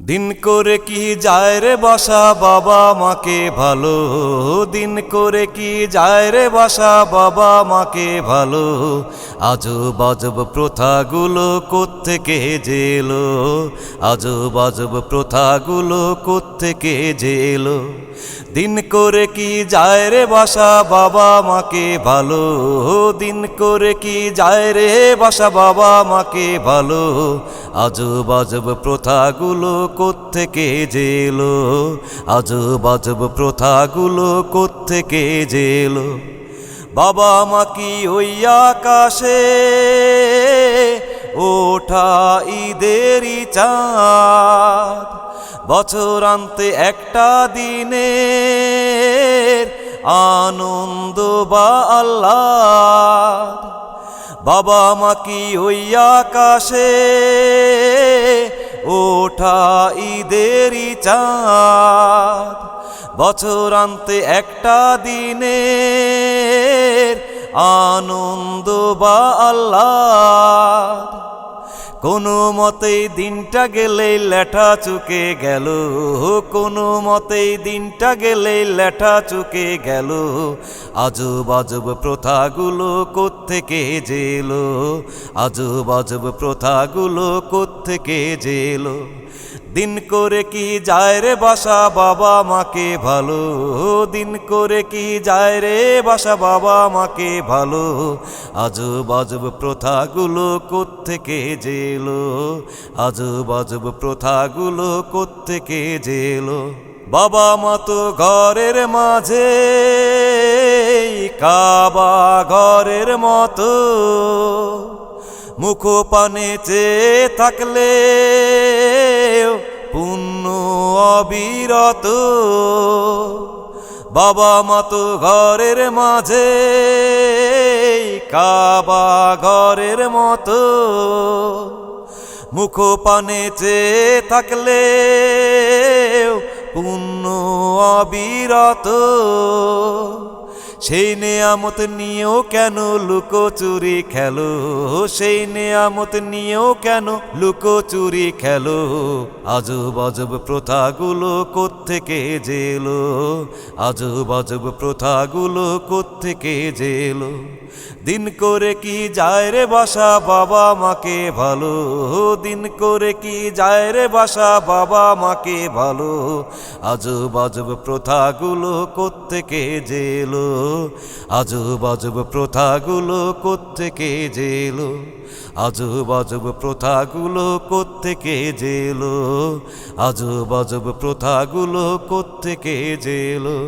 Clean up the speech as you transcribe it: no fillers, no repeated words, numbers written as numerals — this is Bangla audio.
দিন করে কি যায় রে বাসা বাবা মাকে ভালো, দিন করে কি যায় রে বাসা বাবা মাকে ভালো। আজব আজব প্রথাগুলো কোত্থেকে জেলো, আজব আজব প্রথাগুলো কোত্থেকে জেলো। দিন করে কি যায় রে বাসা বাবা মাকে ভালো, দিন করে কি যায় রে বাসা বাবা মাকে ভালো। আজব আজব প্রথাগুলো কোত্থেকে জেলো, আজব আজব প্রথাগুলো কোত্থেকে জেলো। বাবা মা কি ওই আকাশে ওঠা ঈদেরই চাঁদ, বছরান্তে একটা দিনের আনন্দ বা আহ্লাদ। বাবা মা কি ওই আকাশে ওঠা ঈদেরই চাঁদ, বছরান্তে একটা দিনের আনন্দ বা আহ্লাদ। কোনো মতেই দিনটা গেলেই লেঠা চুকে গেল, কোনো মতেই দিনটা গেলেই লেঠা চুকে গেল। আজব আজব প্রথাগুলো কোত্থেকে জেলো, আজব আজব প্রথাগুলো কোত্থেকে জেলো। দিন করে কি যায় রে বাসা বাবা মাকে ভালো, দিন করে কি যায় রে বাসা বাবা মাকে ভালো। আজব আজব প্রথাগুলো কোত্থেকে জেলো, আজব আজব প্রথাগুলো কোত্থেকে জেলো। বাবা মা তো ঘরের মাঝে কাবা ঘরের মতো, মুখ পানে চেয়ে থাকলে পুণ্য অবিরত। বাবা মা তো ঘরের মাঝে কাবা ঘরের মতো, মুখ পানে চেয়ে থাকলে পুণ্য অবিরত। সেই নেয়ামত নিয়েও কেন লুকোচুরি খেলো, সেই নেয়ামত নিয়েও কেন লুকোচুরি খেলো। আজব আজব প্রথাগুলো কোত্থেকে জেলো, আজব আজব প্রথাগুলো কোত্থেকে জেলো। দিন করে কি যায় রে বাসা বাবা মাকে ভালো, দিন করে কি যায় রে বাসা বাবা মাকে ভালো। আজব আজব প্রথাগুলো কোত্থেকে জেলো, আজব আজব প্রথাগুলো কোত্থেকে জেলো, আজব আজব প্রথাগুলো কোত্থেকে জেলো, আজব আজব প্রথাগুলো কোত্থেকে জেলো।